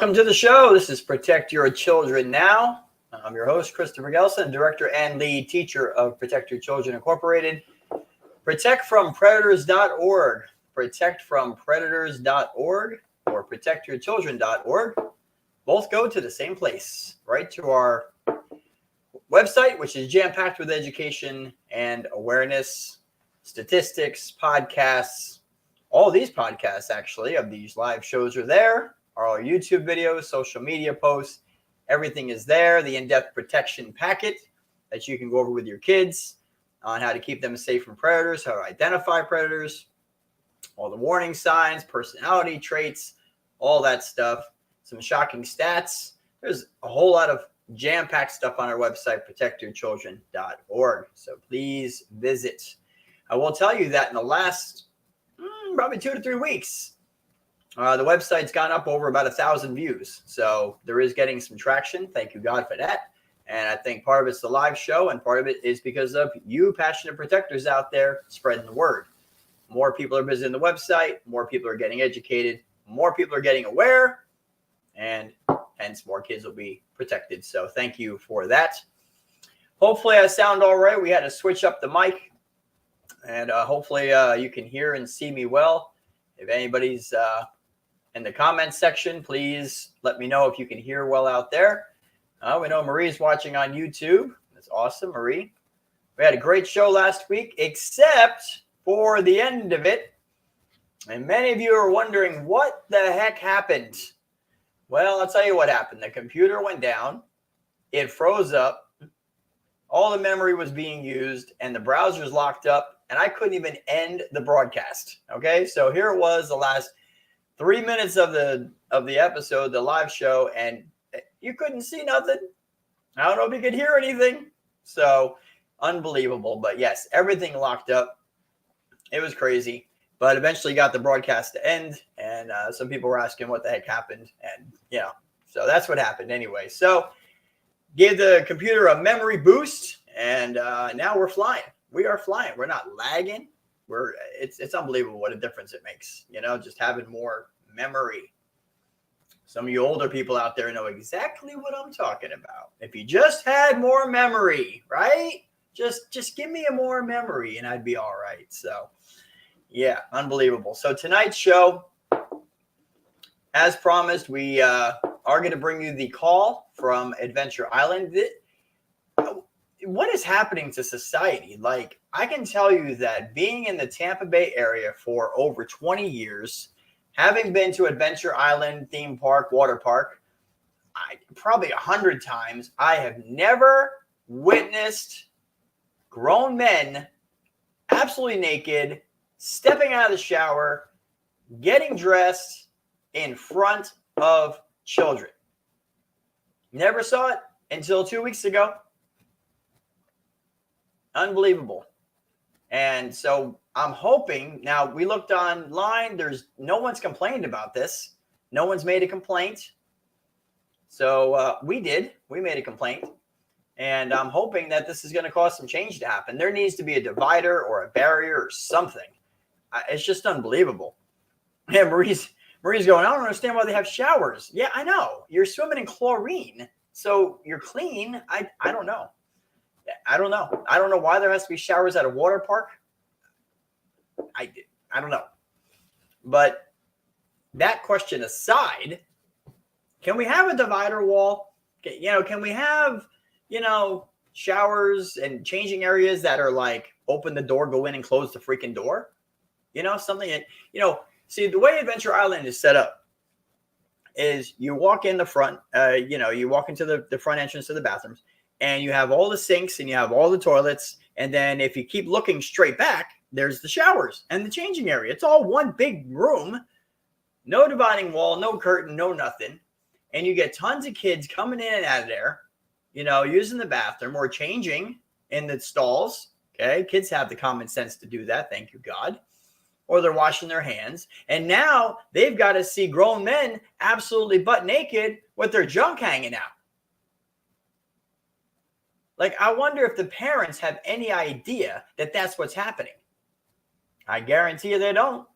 Welcome to the show. This is Protect Your Children Now. I'm your host, Christopher Gelson, director and lead teacher of Protect Your Children Incorporated. ProtectFromPredators.org, ProtectFromPredators.org, or ProtectYourChildren.org. Both go to the same place, right to our website, which is jam-packed with education and awareness, statistics, podcasts. All these podcasts, actually, of these live shows are there. Our YouTube videos, social media posts, everything is there. The in-depth protection packet that you can go over with your kids on how to keep them safe from predators, how to identify predators, all the warning signs, personality traits, all that stuff. Some shocking stats. There's a whole lot of jam-packed stuff on our website, protectyourchildren.org. So please visit. I will tell you that in the last probably 2 to 3 weeks, the website's gone up over about 1,000 views. So there is getting some traction. Thank you, God, for that. And I think part of it's the live show, and part of it is because of you passionate protectors out there spreading the word. More people are visiting the website. More people are getting educated. More people are getting aware. And hence more kids will be protected. So thank you for that. Hopefully I sound all right. We had to switch up the mic. And hopefully you can hear and see me well. If anybody's in the comments section, please let me know if you can hear well out there. We know Marie's watching on YouTube. That's awesome, Marie. We had a great show last week, except for the end of it. And many of you are wondering what the heck happened. Well, I'll tell you what happened. The computer went down. It froze up. All the memory was being used, and the browser's locked up, and I couldn't even end the broadcast. Okay, so here it was, the last 3 minutes of the episode, the live show, and you couldn't see nothing. I don't know if you could hear anything. So unbelievable. But yes, everything locked up. It was crazy. But eventually got the broadcast to end, and some people were asking what the heck happened. And, so that's what happened anyway. So gave the computer a memory boost, and now we're flying. We are flying. We're not lagging. It's unbelievable what a difference it makes, just having more memory. Some of you older people out there know exactly what I'm talking about. If you just had more memory, right? Just give me a more memory and I'd be all right. So, yeah, unbelievable. So tonight's show, as promised, we are going to bring you the call from Adventure Island. What is happening to society? Like, I can tell you that being in the Tampa Bay area for over 20 years, having been to Adventure Island theme park, water park, probably 100 times, I have never witnessed grown men absolutely naked, stepping out of the shower, getting dressed in front of children. Never saw it until 2 weeks ago. Unbelievable. And so I'm hoping, now we looked online, no one's complained about this. No one's made a complaint. So we made a complaint, and I'm hoping that this is going to cause some change to happen. There needs to be a divider or a barrier or something. It's just unbelievable. And Marie's going, I don't understand why they have showers. Yeah, I know. You're swimming in chlorine, so you're clean. I don't know. I don't know. I don't know why there has to be showers at a water park. I don't know. But that question aside, can we have a divider wall? Can we have, showers and changing areas that are like open the door, go in and close the freaking door? Something that, see, the way Adventure Island is set up is you walk in the front, you walk into the front entrance of the bathrooms, and you have all the sinks and you have all the toilets. And then if you keep looking straight back, there's the showers and the changing area. It's all one big room, no dividing wall, no curtain, no nothing. And you get tons of kids coming in and out of there, using the bathroom or changing in the stalls. Okay. Kids have the common sense to do that. Thank you, God. Or they're washing their hands. And now they've got to see grown men absolutely butt naked with their junk hanging out. Like, I wonder if the parents have any idea that that's what's happening. I guarantee you they don't.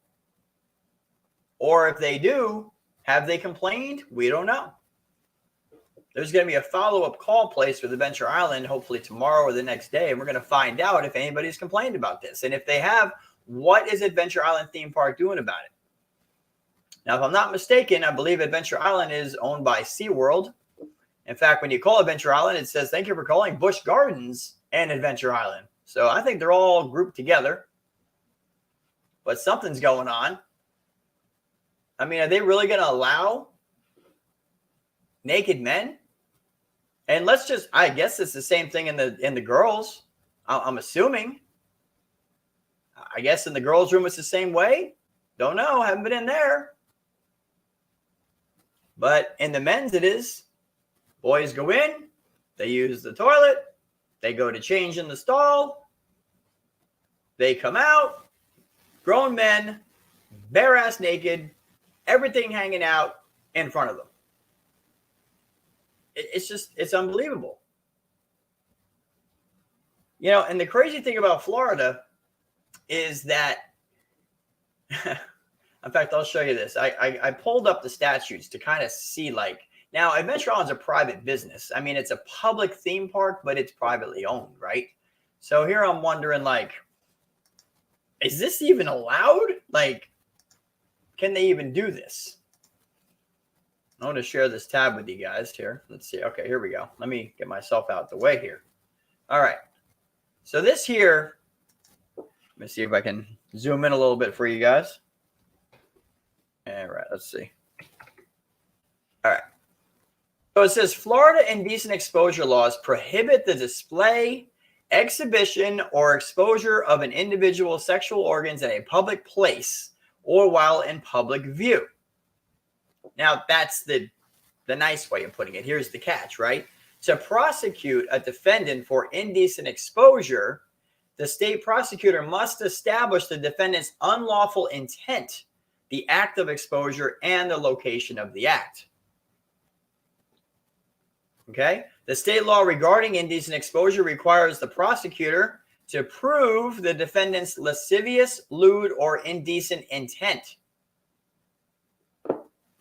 Or if they do, Have they complained? We don't know. There's going to be a follow-up call placed with Adventure Island, hopefully tomorrow or the next day, and we're going to find out if anybody's complained about this. And if they have, what is Adventure Island theme park doing about it? Now, if I'm not mistaken, I believe Adventure Island is owned by SeaWorld. In fact, when you call Adventure Island, it says, thank you for calling Busch Gardens and Adventure Island. So I think they're all grouped together. But something's going on. I mean, are they really going to allow naked men? And let's just, I guess it's the same thing in the girls. I'm assuming. I guess in the girls' room it's the same way. Don't know. Haven't been in there. But in the men's it is. Boys go in. They use the toilet. They go to change in the stall. They come out. Grown men, bare ass naked, everything hanging out in front of them. It's unbelievable. You know, and the crazy thing about Florida is that, in fact, I'll show you this. I pulled up the statutes to kind of see, like, now Adventure Island's a private business. I mean, it's a public theme park, but it's privately owned, right? So here I'm wondering, like, is this even allowed? Like, can they even do this? I want to share this tab with you guys here. Let's see. Okay, here we go. Let me get myself out the way here. All right. So this here, let me see if I can zoom in a little bit for you guys. All right, let's see. All right. So it says Florida indecent exposure laws prohibit the display, exhibition, or exposure of an individual's sexual organs in a public place or while in public view. Now, that's the nice way of putting it. Here's the catch, right? To prosecute a defendant for indecent exposure, the state prosecutor must establish the defendant's unlawful intent, the act of exposure, and the location of the act. Okay? The state law regarding indecent exposure requires the prosecutor to prove the defendant's lascivious, lewd, or indecent intent.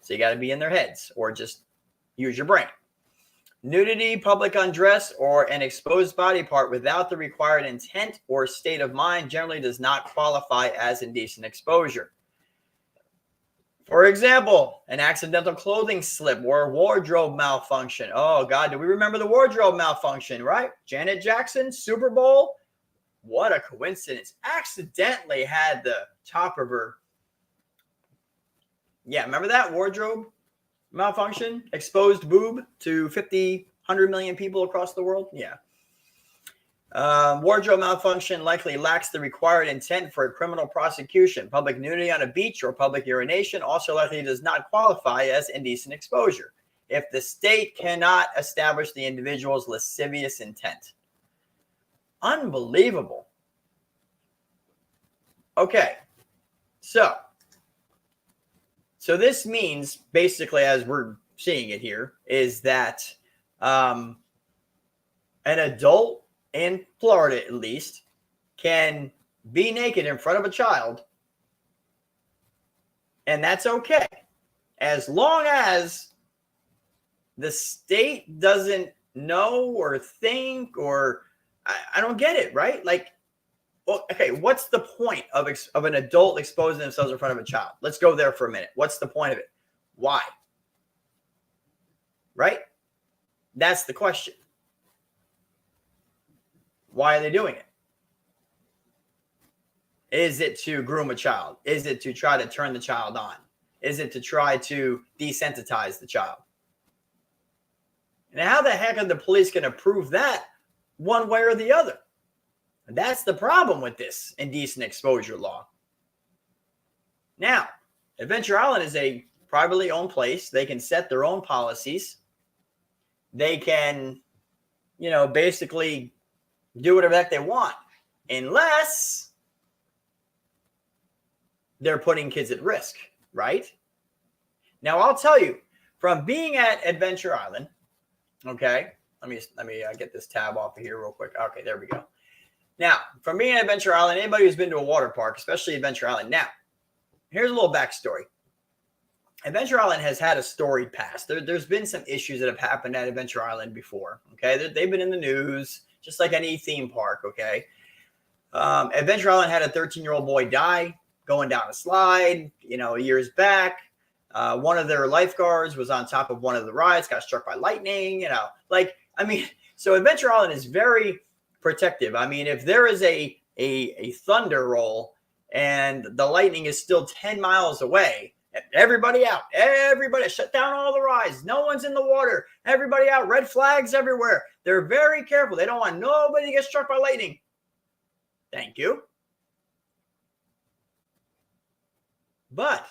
So you got to be in their heads or just use your brain. Nudity, public undress, or an exposed body part without the required intent or state of mind generally does not qualify as indecent exposure. For example, an accidental clothing slip or a wardrobe malfunction. Oh, God, do we remember the wardrobe malfunction, right? Janet Jackson, Super Bowl. What a coincidence. Accidentally had the top of her. Yeah, remember that wardrobe malfunction? Exposed boob to 50, 100 million people across the world? Yeah. Wardrobe malfunction likely lacks the required intent for a criminal prosecution. Public nudity on a beach or public urination also likely does not qualify as indecent exposure if the state cannot establish the individual's lascivious intent. Unbelievable. Okay, so this means, basically, as we're seeing it here, is that an adult in Florida, at least, can be naked in front of a child, and that's okay, as long as the state doesn't know or think, or I don't get it, right? Like, well, okay, what's the point of an adult exposing themselves in front of a child? Let's go there for a minute. What's the point of it? Why? Right? That's the question. Why are they doing it? Is it to groom a child? Is it to try to turn the child on? Is it to try to desensitize the child? And how the heck are the police going to prove that one way or the other? And that's the problem with this indecent exposure law. Now, Adventure Island is a privately owned place. They can set their own policies. They can, basically do whatever the heck they want, unless they're putting kids at risk, right? Now, I'll tell you, from being at Adventure Island, okay, let me get this tab off of here real quick. Okay, there we go. Now, from being at Adventure Island, anybody who's been to a water park, especially Adventure Island. Now, here's a little backstory. Adventure Island has had a storied past. There's been some issues that have happened at Adventure Island before. Okay, they've been in the news, just like any theme park. Okay, Adventure Island had a 13-year-old boy die going down a slide. Years back, one of their lifeguards was on top of one of the rides, got struck by lightning. So Adventure Island is very protective. I mean, if there is a thunder roll and the lightning is still 10 miles away, everybody out. Everybody shut down all the rides. No one's in the water. Everybody out. Red flags everywhere. They're very careful. They don't want nobody to get struck by lightning. Thank you. But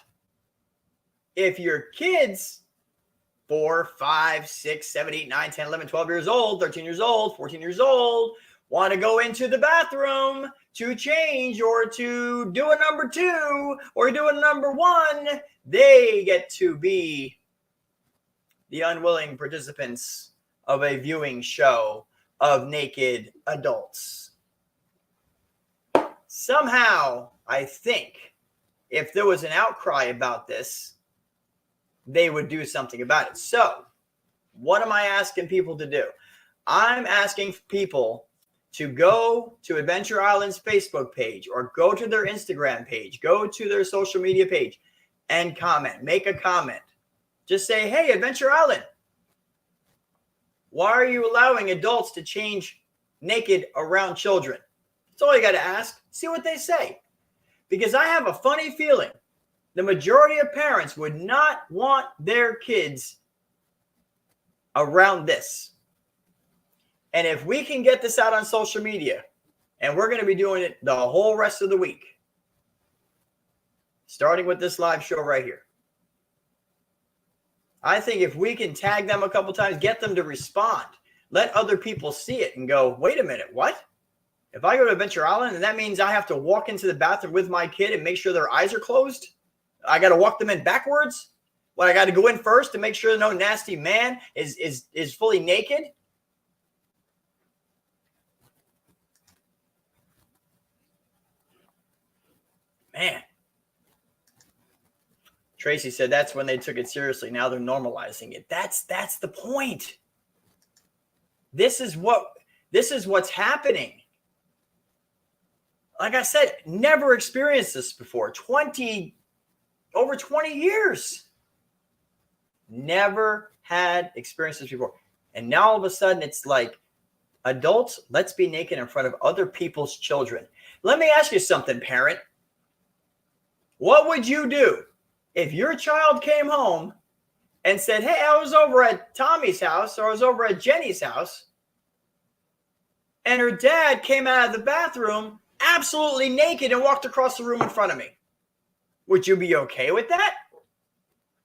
if your kids 4, 5, 6, 7, 8, 9, 10, 11, 12 years old, 13 years old, 14 years old, want to go into the bathroom to change or to do a number 2 or do a number 1, they get to be the unwilling participants of a viewing show of naked adults. Somehow, I think if there was an outcry about this, they would do something about it. So, what am I asking people to do? I'm asking people to go to Adventure Island's Facebook page or go to their Instagram page, go to their social media page and comment. Make a comment. Just say, hey, Adventure Island, why are you allowing adults to change naked around children? That's all you got to ask. See what they say. Because I have a funny feeling the majority of parents would not want their kids around this. And if we can get this out on social media, and we're going to be doing it the whole rest of the week, starting with this live show right here. I think if we can tag them a couple times, get them to respond, let other people see it and go, wait a minute, what? If I go to Adventure Island and that means I have to walk into the bathroom with my kid and make sure their eyes are closed, I got to walk them in backwards? What, I got to go in first to make sure no nasty man is fully naked? Man. Tracy said that's when they took it seriously. Now they're normalizing it. That's the point. This is what's happening. Like I said, never experienced this before. Over 20 years. Never had experienced this before. And now all of a sudden it's like, adults, let's be naked in front of other people's children. Let me ask you something, parent. What would you do if your child came home and said, hey, I was over at Tommy's house or I was over at Jenny's house, and her dad came out of the bathroom absolutely naked and walked across the room in front of me? Would you be okay with that?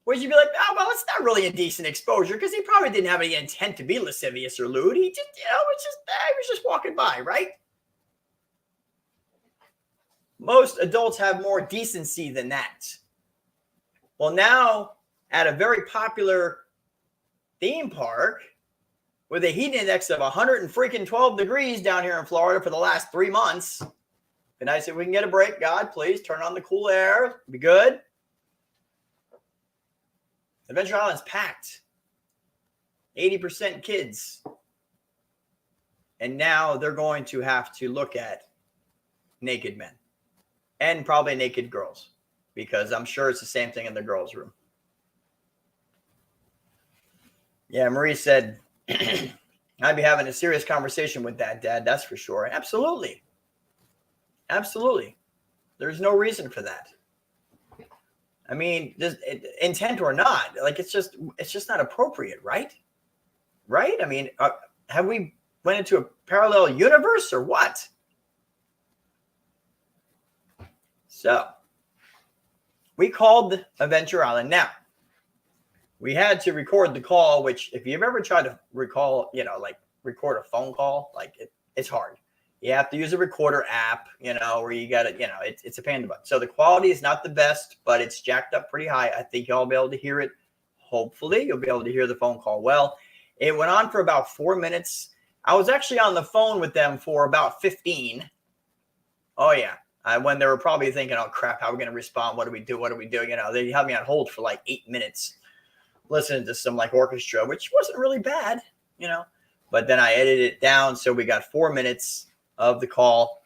Would you be like, oh, well, it's not really indecent exposure because he probably didn't have any intent to be lascivious or lewd. He just, he was just walking by, right? Most adults have more decency than that. Well, now at a very popular theme park with a heat index of 112 degrees down here in Florida for the last 3 months, be nice if we can get a break. God, please turn on the cool air. Be good. Adventure Island's packed. 80% kids. And now they're going to have to look at naked men. And probably naked girls, because I'm sure it's the same thing in the girls' room. Yeah, Marie said, I'd be having a serious conversation with that, Dad. That's for sure. Absolutely. Absolutely. There's no reason for that. I mean, intent or not, like it's just not appropriate, right? Right? I mean, have we went into a parallel universe or what? So we called Adventure Island. Now, we had to record the call, which if you've ever tried to record a phone call, it's hard. You have to use a recorder app, where you got to, it's a pain in the butt. So the quality is not the best, but it's jacked up pretty high. I think y'all will be able to hear it. Hopefully, you'll be able to hear the phone call well. It went on for about 4 minutes. I was actually on the phone with them for about 15. Oh, yeah. when they were probably thinking, oh crap, how are we going to respond? What do we do? What do we do? You know, they had me on hold for like 8 minutes listening to some like orchestra, which wasn't really bad, you know, but then I edited it down. So we got 4 minutes of the call,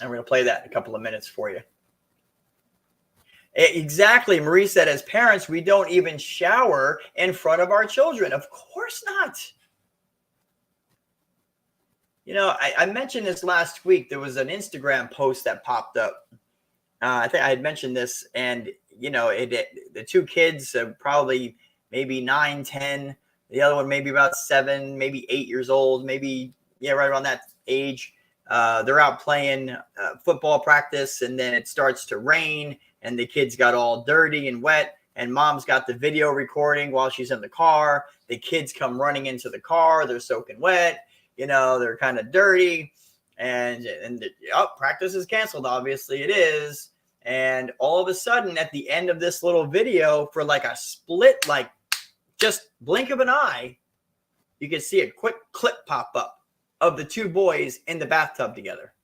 and we're going to play that in a couple of minutes for you. Exactly. Marie said, as parents, we don't even shower in front of our children. Of course not. You know, I mentioned this last week. There was an Instagram post that popped up. I think I had mentioned this, and, you know, the two kids, probably maybe 9, 10. The other one maybe about 7, maybe 8 years old, maybe, yeah, right around that age. They're out playing football practice, and then it starts to rain, and the kids got all dirty and wet, and mom's got the video recording while she's in the car. The kids come running into the car. They're soaking wet. You know, they're kind of dirty, and practice is canceled. Obviously it is. And all of a sudden at the end of this little video, for like a split, like just blink of an eye, you can see a quick clip pop up of the two boys in the bathtub together.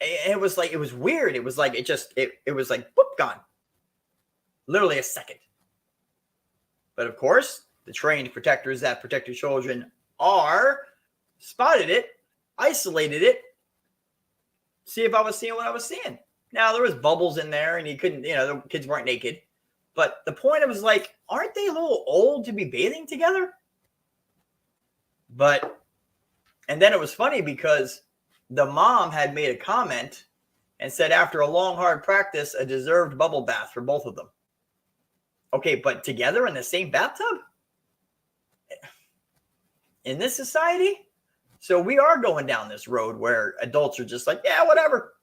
It was like, it was weird. It was like, it was like, whoop, gone. Literally a second. But of course, the trained protectors that protect your children spotted it, isolated it, see if I was seeing what I was seeing. Now, there was bubbles in there, and you couldn't, you know, the kids weren't naked. But the point, it was like, aren't they a little old to be bathing together? And then it was funny because the mom had made a comment and said, after a long, hard practice, a deserved bubble bath for both of them. Okay, but together in the same bathtub? In this society? So we are going down this road where adults are just like, yeah, whatever.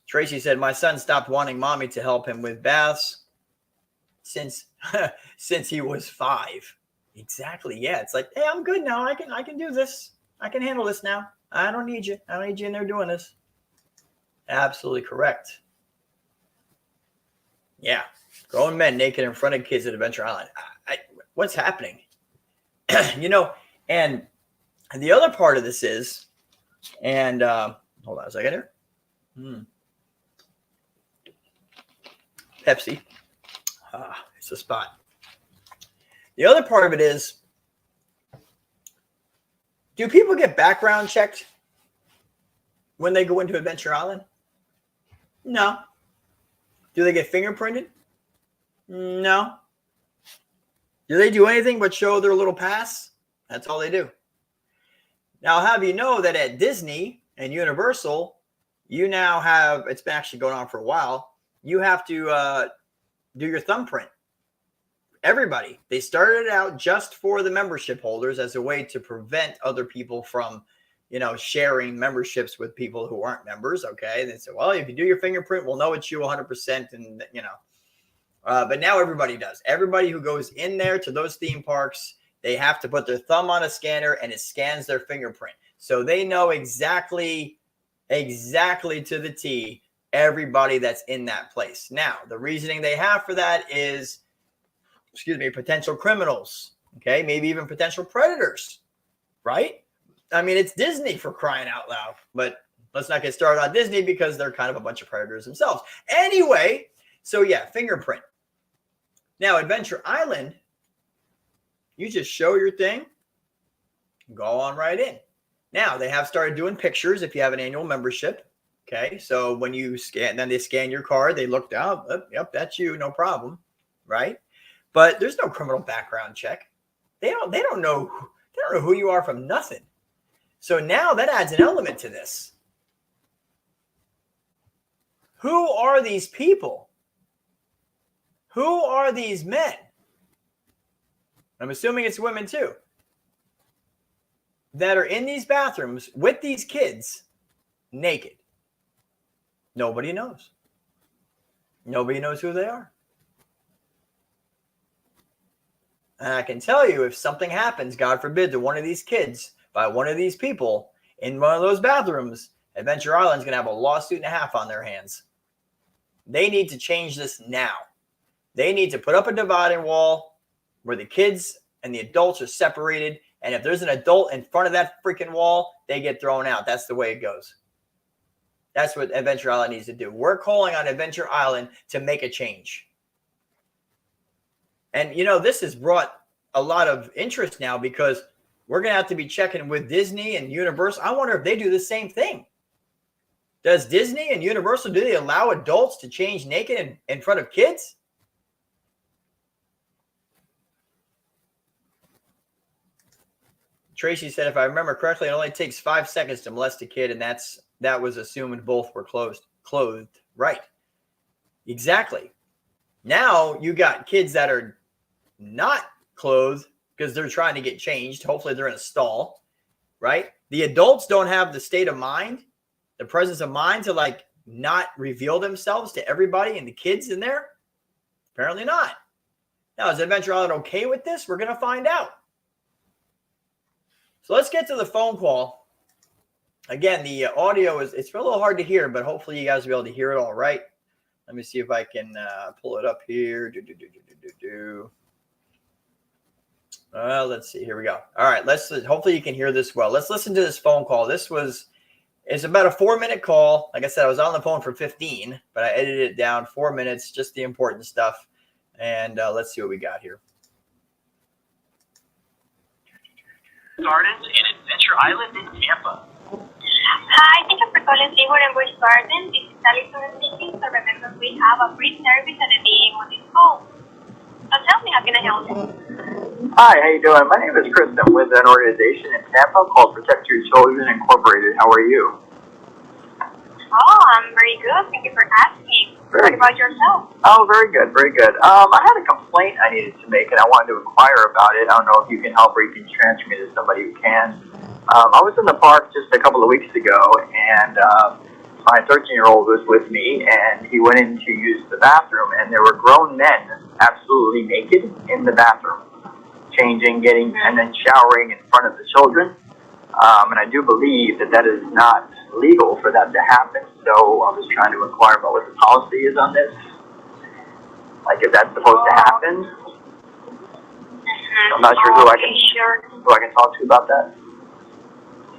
Tracy said, my son stopped wanting mommy to help him with baths since he was 5. Exactly. Yeah. It's like, hey, I'm good now. I can do this. I can handle this now. I don't need you. I don't need you in there doing this. Absolutely correct. Yeah. Grown men naked in front of kids at Adventure Island. What's happening? You know, and the other part of this is, and hold on a second here. Pepsi. It's a spot. The other part of it is, do people get background checked when they go into Adventure Island? No. Do they get fingerprinted? No. Do they do anything but show their little pass? That's all they do. Now, I'll have you know that at Disney and Universal, you now have, it's been actually going on for a while, you have to do your thumbprint. Everybody. They started out just for the membership holders as a way to prevent other people from, you know, sharing memberships with people who aren't members. Okay. They said, well, if you do your fingerprint, we'll know it's you 100%. And, you know, but now everybody does. Everybody who goes in there to those theme parks, they have to put their thumb on a scanner, and it scans their fingerprint. So they know exactly to the T everybody that's in that place. Now, the reasoning they have for that is, potential criminals, okay? Maybe even potential predators, right? I mean, it's Disney, for crying out loud. But let's not get started on Disney because they're kind of a bunch of predators themselves. Anyway, so yeah, fingerprint. Now, Adventure Island, you just show your thing, go on right in. Now, they have started doing pictures if you have an annual membership. Okay, so when you scan, then they scan your card, they look down, oh, yep, that's you, no problem, right? But there's no criminal background check. They don't know who you are from nothing. So now that adds an element to this. Who are these people? Who are these men? I'm assuming it's women too, that are in these bathrooms with these kids naked. Nobody knows. Nobody knows who they are. And I can tell you, if something happens, God forbid, to one of these kids by one of these people in one of those bathrooms, Adventure Island's going to have a lawsuit and a half on their hands. They need to change this now. They need to put up a dividing wall where the kids and the adults are separated. And if there's an adult in front of that freaking wall, they get thrown out. That's the way it goes. That's what Adventure Island needs to do. We're calling on Adventure Island to make a change. And, this has brought a lot of interest now because we're going to have to be checking with Disney and Universal. I wonder if they do the same thing. Does Disney and Universal, do they allow adults to change naked in front of kids? Tracy said, if I remember correctly, it only takes 5 seconds to molest a kid, and that was assuming both were clothed. Right. Exactly. Now you got kids that are not clothed because they're trying to get changed. Hopefully they're in a stall, right? The adults don't have the state of mind, the presence of mind to not reveal themselves to everybody and the kids in there. Apparently not. Now, is Adventure Island okay with this? We're going to find out. So let's get to the phone call. Again, the audio it's a little hard to hear, but hopefully you guys will be able to hear it all right. Let me see if I can pull it up here. Let's see. Here we go. All right. Hopefully you can hear this well. Let's listen to this phone call. It's about a 4-minute call. Like I said, I was on the phone for 15, but I edited it down 4 minutes, just the important stuff. And let's see what we got here. Gardens in Adventure Island in Tampa. Hi, thank you for calling Seawood and Busch Gardens. This is Alison speaking. So remember, we have a free service at the beginning of this call. So tell me, how can I help you? Hi, how you doing? My name is Chris. I'm with an organization in Tampa called Protect Your Children Incorporated. How are you? Oh, I'm very good. Thank you for asking. What about yourself? Oh, very good, very good. I had a complaint I needed to make, and I wanted to inquire about it. I don't know if you can help or you can transfer me to somebody who can. I was in the park just a couple of weeks ago, and my 13-year-old was with me, and he went in to use the bathroom, and there were grown men absolutely naked in the bathroom, changing, and then showering in front of the children. And I do believe that is not legal for that to happen. So I was trying to inquire about what the policy is on this. Like if that's supposed to happen. I'm not sure who I can talk to about that.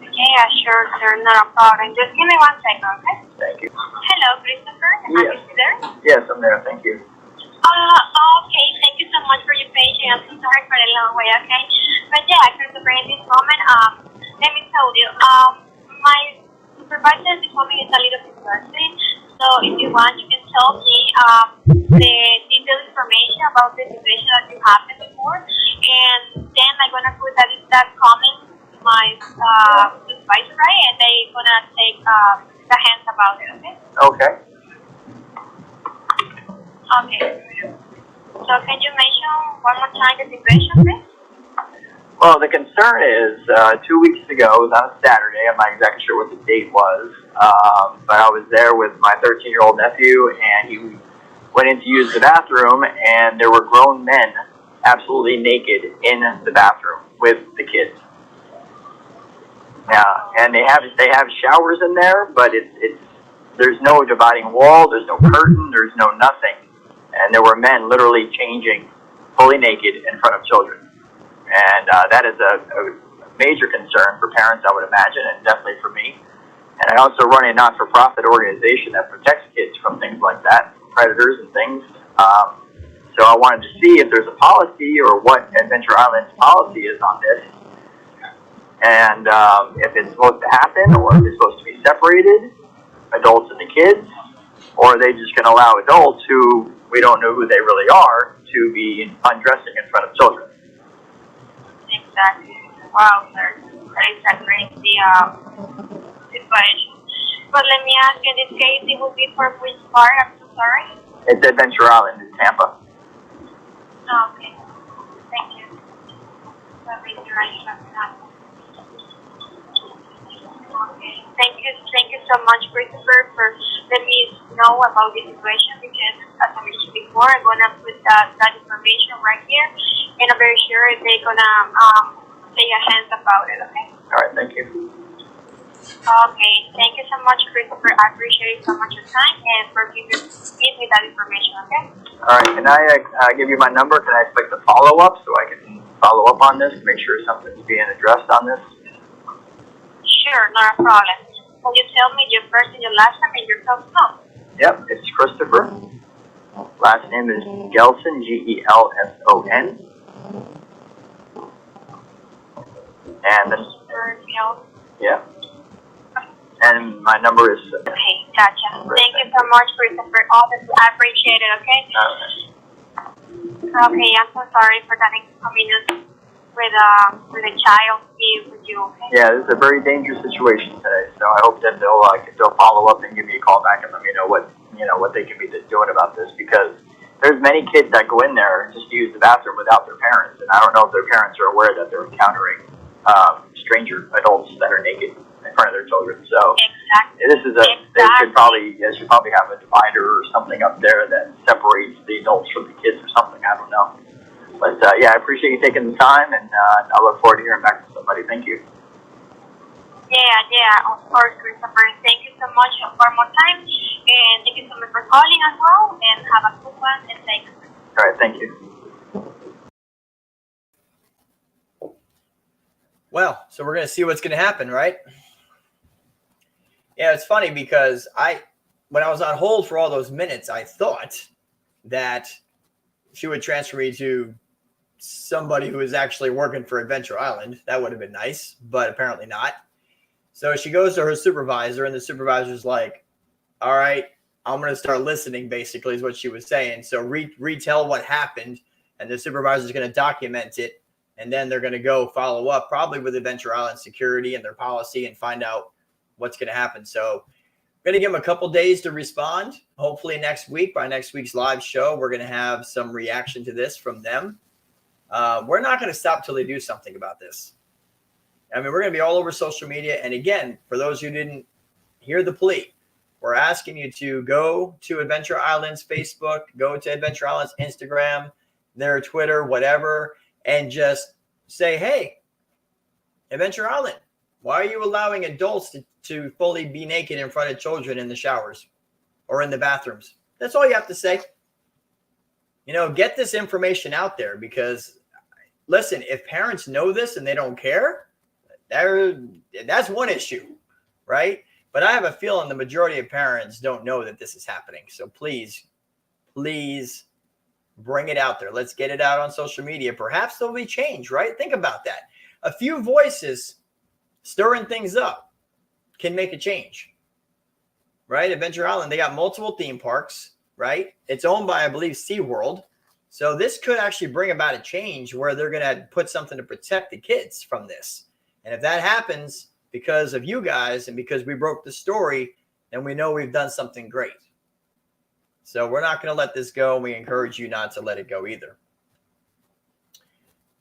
Yeah, sure, sir. Not a problem. Just give me 1 second, okay? Thank you. Hello, Christopher. Yes. Are you there? Yes, I'm there. Thank you. Okay. Thank you so much for your patience. I'm so sorry for the long way, okay? But yeah, Christopher, in this moment, let me tell you, my supervisor told me it's a little bit interesting. So if you want, you can tell me the detailed information about the situation that you happened before, and then I'm gonna put that comment to my supervisor, right? And they're gonna take the hands about it, okay? Okay. Okay. So can you mention one more time the situation, please? Well, the concern is 2 weeks ago, it was on a Saturday, I'm not exactly sure what the date was, but I was there with my 13-year-old nephew, and he went in to use the bathroom, and there were grown men absolutely naked in the bathroom with the kids. And they have showers in there, but there's no dividing wall, there's no curtain, there's no nothing. And there were men literally changing fully naked in front of children. And that is a major concern for parents, I would imagine, and definitely for me. And I also run a not-for-profit organization that protects kids from things like that, predators and things. So I wanted to see if there's a policy or what Adventure Island's policy is on this. And if it's supposed to happen or if it's supposed to be separated, adults and the kids, or are they just going to allow adults who we don't know who they really are to be undressing in front of children? Exactly. Wow, sir. That is a crazy situation. But let me ask you, in this case, it would be for which part? I'm so sorry. It's Adventure Island in Tampa. Oh, okay. Thank you. Okay. Thank you so much, Christopher, for letting me know about the situation, because as I mentioned before, I'm gonna put that information right here, and I'm very sure they're gonna take a hands about it, okay? All right, thank you. Okay, thank you so much, Christopher. I appreciate so much your time and for giving me that information, okay? All right, can I give you my number? Can I expect a follow-up so I can follow up up on this, make sure something's being addressed on this? Sure, not a problem. Will you tell me your first and your last name and your cell phone? Yep, it's Christopher. Last name is Gelson, Gelson. And then, yeah. And my number is... Okay, gotcha. Thank you so much, Christopher. All this, I appreciate it, okay? Okay, I'm so sorry for that inconvenience with a child being with you, okay? Yeah, this is a very dangerous situation today, so I hope that they'll follow up and give me a call back and let me know what they can be doing about this, because there's many kids that go in there just to use the bathroom without their parents, and I don't know if their parents are aware that they're encountering stranger adults that are naked in front of their children. So exactly. They should probably have a divider or something up there that separates the adults from the kids or something. I don't know. But yeah, I appreciate you taking the time, and I look forward to hearing back from somebody. Thank you. Yeah, of course, Christopher. Thank you so much one more time, and thank you so much for calling as well, and have a good one, and thanks. All right, thank you. Well, so we're going to see what's going to happen, right? Yeah, it's funny because when I was on hold for all those minutes, I thought that she would transfer me to somebody who is actually working for Adventure Island. That would have been nice, but apparently not. So she goes to her supervisor, and the supervisor's like, all right, I'm going to start listening, basically, is what she was saying. So retell what happened, and the supervisor's going to document it, and then they're going to go follow up, probably with Adventure Island security and their policy, and find out what's going to happen. So I'm going to give them a couple days to respond. Hopefully next week, by next week's live show, we're going to have some reaction to this from them. We're not going to stop till they do something about this. I mean, we're going to be all over social media. And again, for those who didn't hear the plea, we're asking you to go to Adventure Island's Facebook, go to Adventure Island's Instagram, their Twitter, whatever, and just say, hey, Adventure Island, why are you allowing adults to fully be naked in front of children in the showers or in the bathrooms? That's all you have to say. You know, get this information out there, because, listen, if parents know this and they don't care, that's one issue, right? But I have a feeling the majority of parents don't know that this is happening. So please bring it out there. Let's get it out on social media. Perhaps there'll be change, right? Think about that. A few voices stirring things up can make a change, right? Adventure Island, they got multiple theme parks, right? It's owned by, I believe, SeaWorld. So this could actually bring about a change where they're going to put something to protect the kids from this. And if that happens because of you guys and because we broke the story, then we know we've done something great. So we're not going to let this go. We encourage you not to let it go either.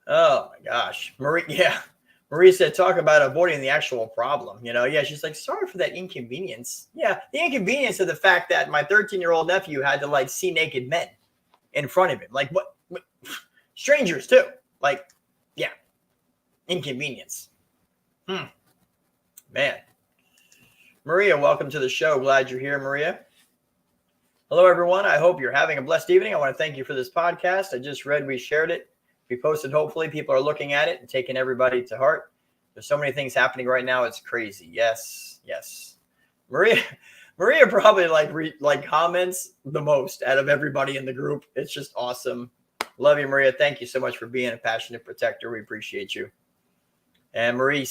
Oh my gosh. Marie said, talk about avoiding the actual problem. You know, yeah, she's like, sorry for that inconvenience. Yeah, the inconvenience of the fact that my 13-year-old nephew had to see naked men in front of him. Like, what? Strangers too. Like, yeah, inconvenience. Man. Maria, welcome to the show. Glad you're here, Maria. Hello, everyone. I hope you're having a blessed evening. I want to thank you for this podcast. I just read, we shared it. We posted. Hopefully people are looking at it and taking everybody to heart. There's so many things happening right now. It's crazy. Yes. Maria probably comments the most out of everybody in the group. It's just awesome. Love you, Maria. Thank you so much for being a passionate protector. We appreciate you. And Marie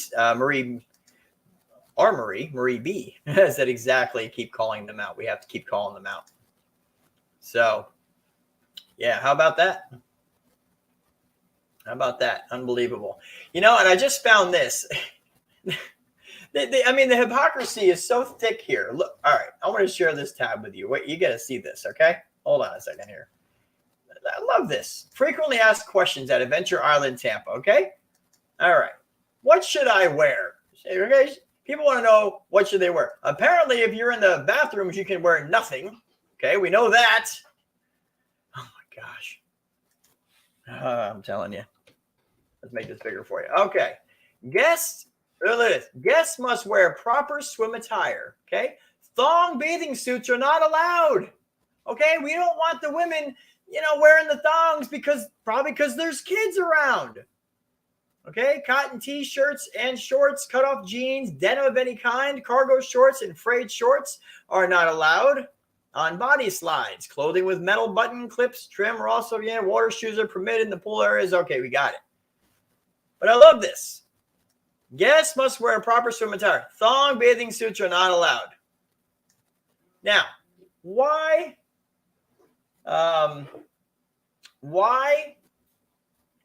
B said exactly, keep calling them out. We have to keep calling them out. So, yeah, how about that? Unbelievable. You know, and I just found this. The hypocrisy is so thick here. Look, all right, I want to share this tab with you. Wait, you got to see this, okay? Hold on a second here. I love this. Frequently asked questions at Adventure Island, Tampa, okay? All right. What should I wear? Okay, people want to know, what should they wear? Apparently, if you're in the bathrooms, you can wear nothing. Okay, we know that. Oh, my gosh. I'm telling you. Let's make this bigger for you. Okay. Guests must wear proper swim attire. Okay. Thong bathing suits are not allowed. Okay. We don't want the women, wearing the thongs because there's kids around. Okay, cotton t-shirts and shorts, cutoff jeans, denim of any kind, cargo shorts, and frayed shorts are not allowed on body slides. Clothing with metal button clips, trim are also water shoes are permitted in the pool areas. Okay, we got it. But I love this. Guests must wear a proper swim attire. Thong bathing suits are not allowed. Now, why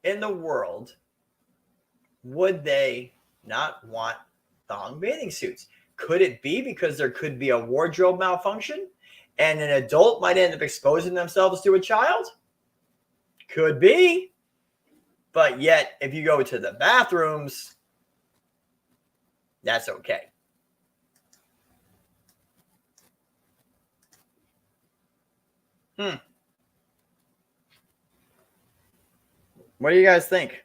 in the world would they not want thong bathing suits? Could it be because there could be a wardrobe malfunction and an adult might end up exposing themselves to a child? Could be. But yet, if you go to the bathrooms, that's okay. What do you guys think?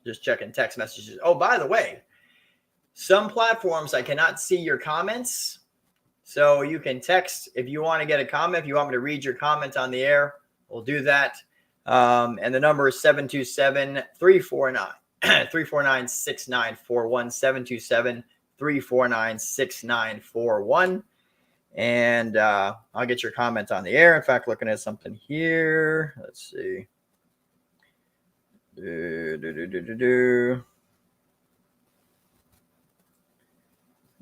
Just checking text messages. Oh, by the way, some platforms I cannot see your comments. So you can text if you want to get a comment. If you want me to read your comment on the air, we'll do that. And the number is 727-349. 349-6941, 727-349-6941. And I'll get your comment on the air. In fact, looking at something here. Let's see.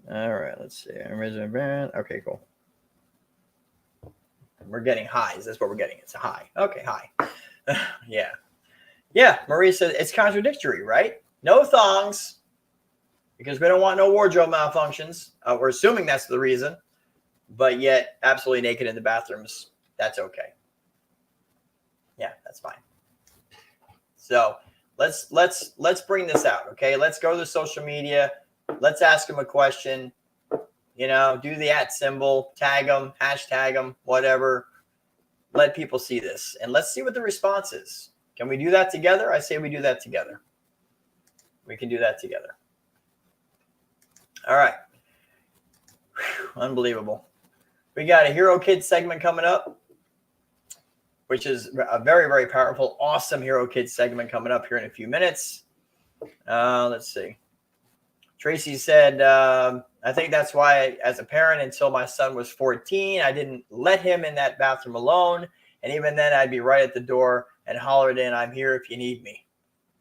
All right, let's see. Okay, cool. We're getting highs. That's what we're getting. It's a high. Okay, high. Yeah. Yeah, Marie said it's contradictory, right? No thongs because we don't want no wardrobe malfunctions. We're assuming that's the reason, but yet absolutely naked in the bathrooms. That's okay. Yeah, that's fine. So let's bring this out, okay? Let's go to social media. Let's ask them a question. Do the @ symbol, tag them, hashtag them, whatever. Let people see this, and let's see what the response is. Can we do that together? I say we do that together. We can do that together. All right. Whew, unbelievable. We got a Hero Kids segment coming up, which is a very, very powerful, awesome Hero Kids segment coming up here in a few minutes. Let's see. Tracy said, I think that's why, as a parent, until my son was 14, I didn't let him in that bathroom alone. And even then, I'd be right at the door and hollered in, I'm here if you need me.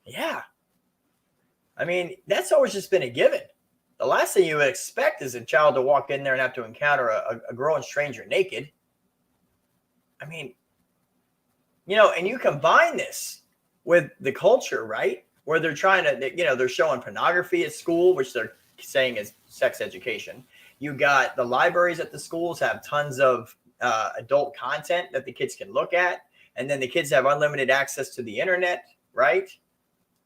Yeah. I mean, that's always just been a given. The last thing you would expect is a child to walk in there and have to encounter a growing stranger naked. I mean, and you combine this with the culture, right? Where they're trying to, they're showing pornography at school, which they're saying is sex education. You got the libraries at the schools have tons of adult content that the kids can look at. And then the kids have unlimited access to the internet, right?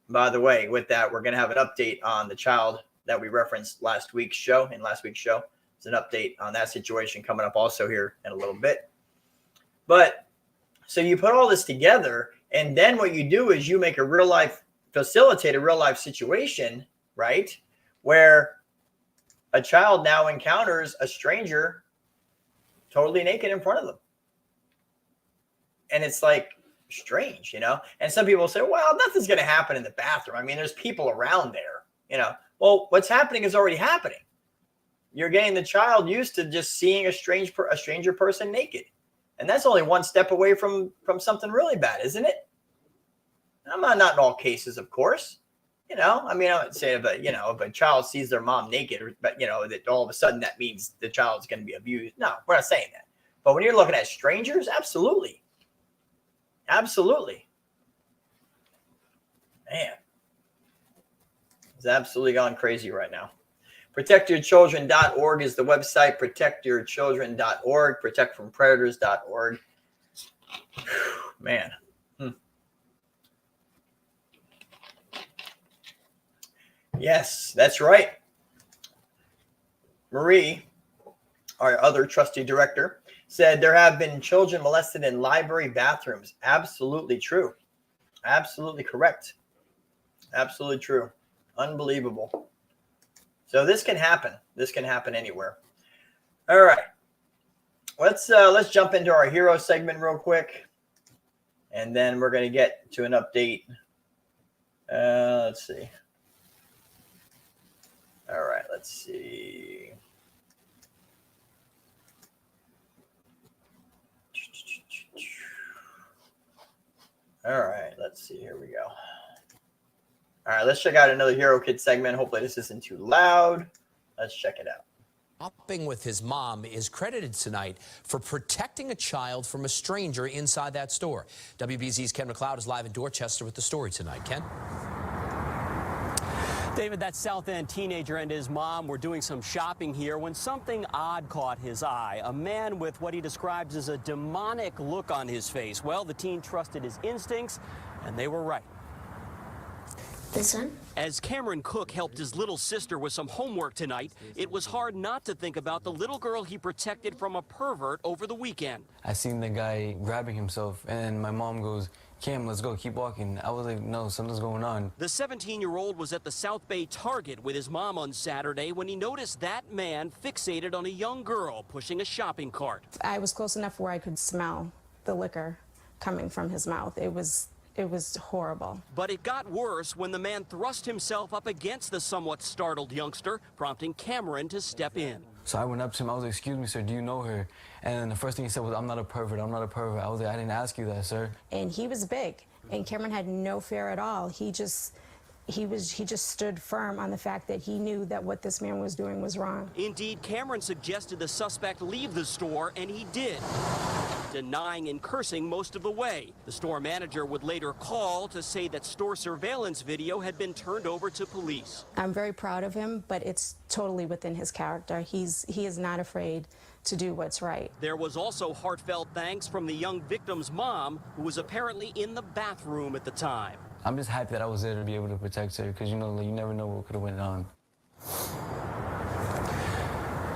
By the way, with that, we're going to have an update on the child that we referenced last week's show. It's an update on that situation coming up also here in a little bit. But so you put all this together, and then what you do is you make facilitate a real life situation, right? Where a child now encounters a stranger totally naked in front of them. And it's like strange, and some people say, well, nothing's going to happen in the bathroom. I mean, there's people around there, well, what's happening is already happening. You're getting the child used to just seeing a stranger person naked. And that's only one step away from something really bad, isn't it? Not in all cases, of course. I would say if a child sees their mom naked, but that all of a sudden that means the child's going to be abused. No, we're not saying that. But when you're looking at strangers, absolutely. Absolutely. Man. It's absolutely gone crazy right now. ProtectYourChildren.org is the website. ProtectYourChildren.org. ProtectFromPredators.org. Man. Yes, that's right. Marie, our other trusty director, said there have been children molested in library bathrooms. Absolutely true. Absolutely correct. Absolutely true. Unbelievable. So this can happen. This can happen anywhere. All right. Let's jump into our hero segment real quick. And then we're going to get to an update Let's see. All right, let's see. All right, let's see. Here we go. All right, let's check out another Hero Kid segment. Hopefully this isn't too loud. Let's check it out. Shopping with his mom is credited tonight for protecting a child from a stranger inside that store. WBZ's Ken McLeod is live in Dorchester with the story tonight. Ken? David, that South End teenager and his mom were doing some shopping here when something odd caught his eye. A man with what he describes as a demonic look on his face. Well, the teen trusted his instincts, and they were right. This one? As Cameron Cook helped his little sister with some homework tonight, it was hard not to think about the little girl he protected from a pervert over the weekend. I seen the guy grabbing himself, and my mom goes, Cam, let's go, keep walking. I was like, no, something's going on. The 17-year-old was at the South Bay Target with his mom on Saturday when he noticed that man fixated on a young girl pushing a shopping cart. I was close enough where I could smell the liquor coming from his mouth. It was horrible. But it got worse when the man thrust himself up against the somewhat startled youngster, prompting Cameron to step in. So I went up to him, I was like, excuse me, sir, do you know her? And the first thing he said was, I'm not a pervert, I'm not a pervert. I was like, I didn't ask you that, sir. And he was big, and Cameron had no fear at all. He just stood firm on the fact that he knew that what this man was doing was wrong. Indeed, Cameron suggested the suspect leave the store, and he did, denying and cursing most of the way. The store manager would later call to say that store surveillance video had been turned over to police. I'm very proud of him, but it's totally within his character. He is not afraid to do what's right. There was also heartfelt thanks from the young victim's mom, who was apparently in the bathroom at the time. I'm just happy that I was there to be able to protect her, because, you know, like, you never know what could have went on.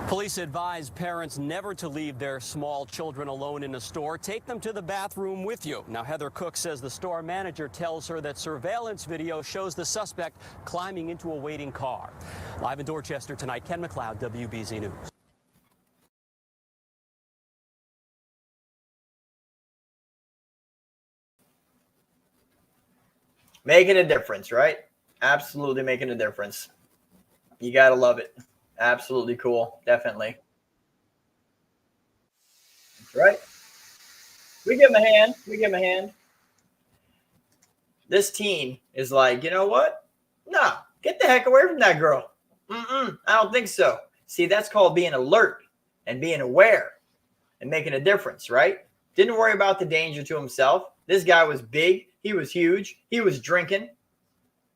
Police advise parents never to leave their small children alone in a store. Take them to the bathroom with you. Now, Heather Cook says the store manager tells her that surveillance video shows the suspect climbing into a waiting car. Live in Dorchester tonight, Ken McLeod, WBZ News. Making a difference, right? Absolutely making a difference. You got to love it. Absolutely cool. Definitely. That's right. We give him a hand. We give him a hand. This teen is like, you know what? Nah, get the heck away from that girl. I don't think so. See, that's called being alert and being aware and making a difference, right? Didn't worry about the danger to himself. This guy was big. He was huge. He was drinking.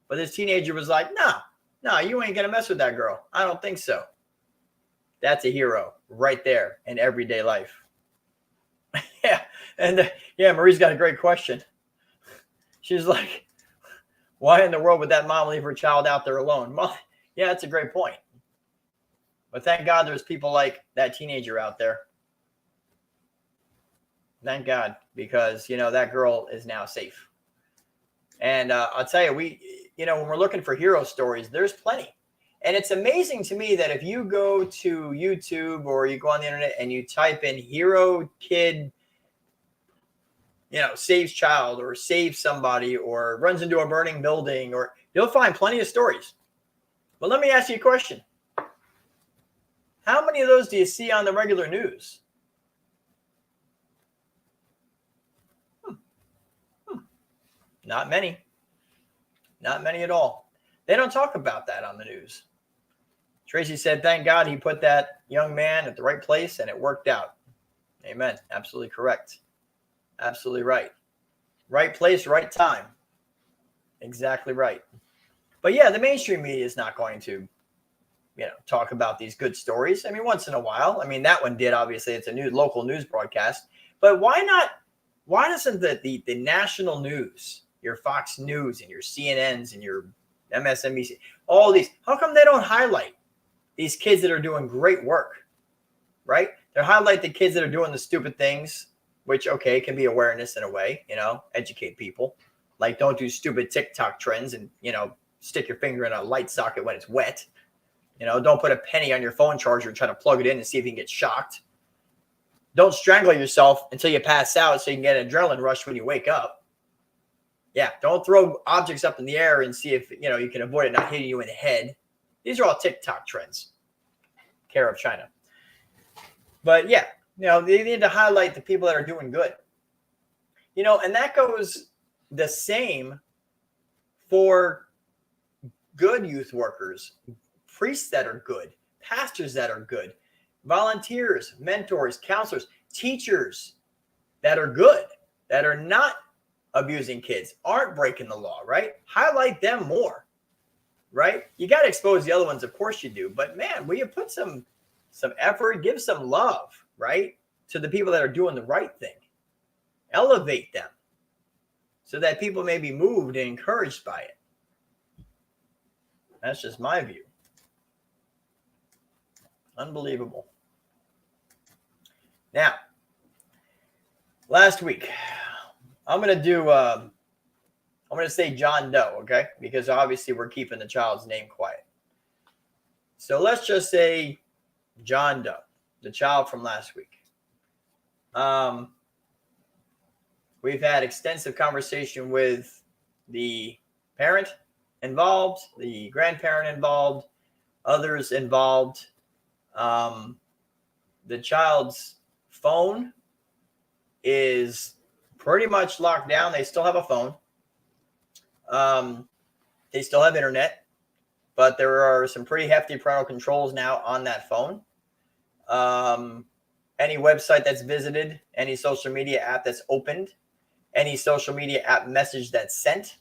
But this teenager was like, no, you ain't going to mess with that girl. I don't think so. That's a hero right there in everyday life. Yeah. And Marie's got a great question. She's like, why in the world would that mom leave her child out there alone? Well, yeah, that's a great point. But thank God there's people like that teenager out there. Thank God, because, you know, that girl is now safe. And I'll tell you, when we're looking for hero stories, there's plenty. And it's amazing to me that if you go to YouTube or you go on the internet and you type in hero kid, saves child or saves somebody or runs into a burning building, or you'll find plenty of stories. But let me ask you a question. How many of those do you see on the regular news? Not many. Not many at all. They don't talk about that on the news. Tracy said, thank God he put that young man at the right place and it worked out. Amen. Absolutely correct. Absolutely right. Right place, right time. Exactly right. But yeah, the mainstream media is not going to, talk about these good stories. I mean, once in a while. I mean, that one did, obviously. It's a local news broadcast. But why not? Why doesn't the national news, your Fox News and your CNNs and your MSNBC, all these, how come they don't highlight these kids that are doing great work, right? They highlight the kids that are doing the stupid things, which, okay, can be awareness in a way, educate people. Like, don't do stupid TikTok trends and, stick your finger in a light socket when it's wet. Don't put a penny on your phone charger and try to plug it in and see if you can get shocked. Don't strangle yourself until you pass out so you can get an adrenaline rush when you wake up. Yeah, don't throw objects up in the air and see if you can avoid it not hitting you in the head. These are all TikTok trends. Care of China. But yeah, they need to highlight the people that are doing good. And that goes the same for good youth workers, priests that are good, pastors that are good, volunteers, mentors, counselors, teachers that are good, that are not abusing kids, aren't breaking the law, right? Highlight them more, right? You got to expose the other ones, of course you do, but man, will you put some effort, give some love, right, to the people that are doing the right thing. Elevate them so that people may be moved and encouraged by it. That's just my view. Unbelievable. Now, last week, I'm going to say John Doe, okay? Because obviously we're keeping the child's name quiet. So let's just say John Doe, the child from last week. We've had extensive conversation with the parent involved, the grandparent involved, others involved. The child's phone is pretty much locked down. They still have a phone. They still have internet, but there are some pretty hefty parental controls now on that phone. Any website that's visited, any social media app that's opened, any social media app message that's sent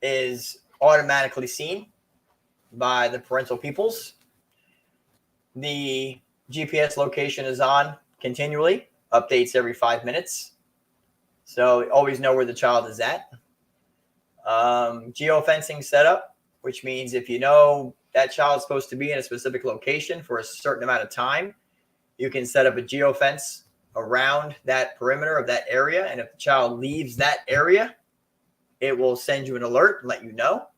is automatically seen by the parental peoples. The GPS location is on continually, updates every 5 minutes. So always know where the child is at. Geofencing setup, which means if you know that child's supposed to be in a specific location for a certain amount of time, you can set up a geofence around that perimeter of that area. And if the child leaves that area, it will send you an alert and let you know.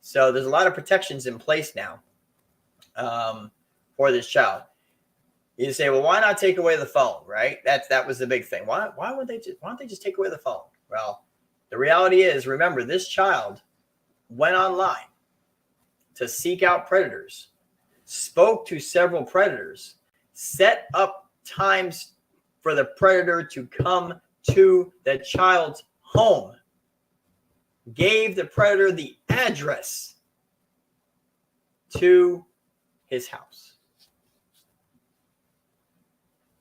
So there's a lot of protections in place now for this child. You say, well, why not take away the phone, right? That was the big thing. Why don't they just take away the phone? Well, the reality is, remember, this child went online to seek out predators, spoke to several predators, set up times for the predator to come to the child's home, gave the predator the address to his house.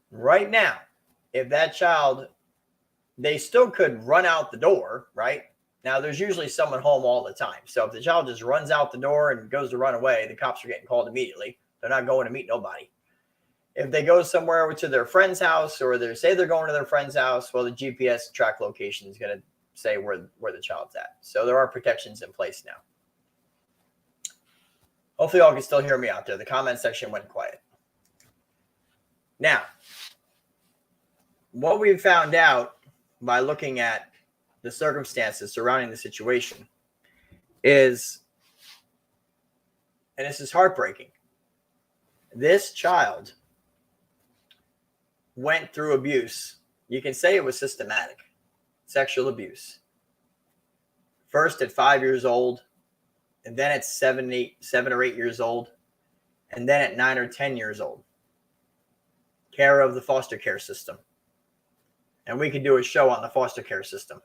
Right now, if that child, they still could run out the door, right? Now, there's usually someone home all the time. So if the child just runs out the door and goes to run away, the cops are getting called immediately. They're not going to meet nobody. If they go somewhere to their friend's house, or they say they're going to their friend's house, well, the GPS track location is going to say where the child's at. So there are protections in place now. Hopefully y'all can still hear me out there. The comment section went quiet. Now, what we've found out by looking at the circumstances surrounding the situation is, and this is heartbreaking, this child went through abuse. You can say it was systematic sexual abuse. First at 5 years old, and then at 7 or 8 years old, and then at 9 or 10 years old. Care of the foster care system. And we could do a show on the foster care system.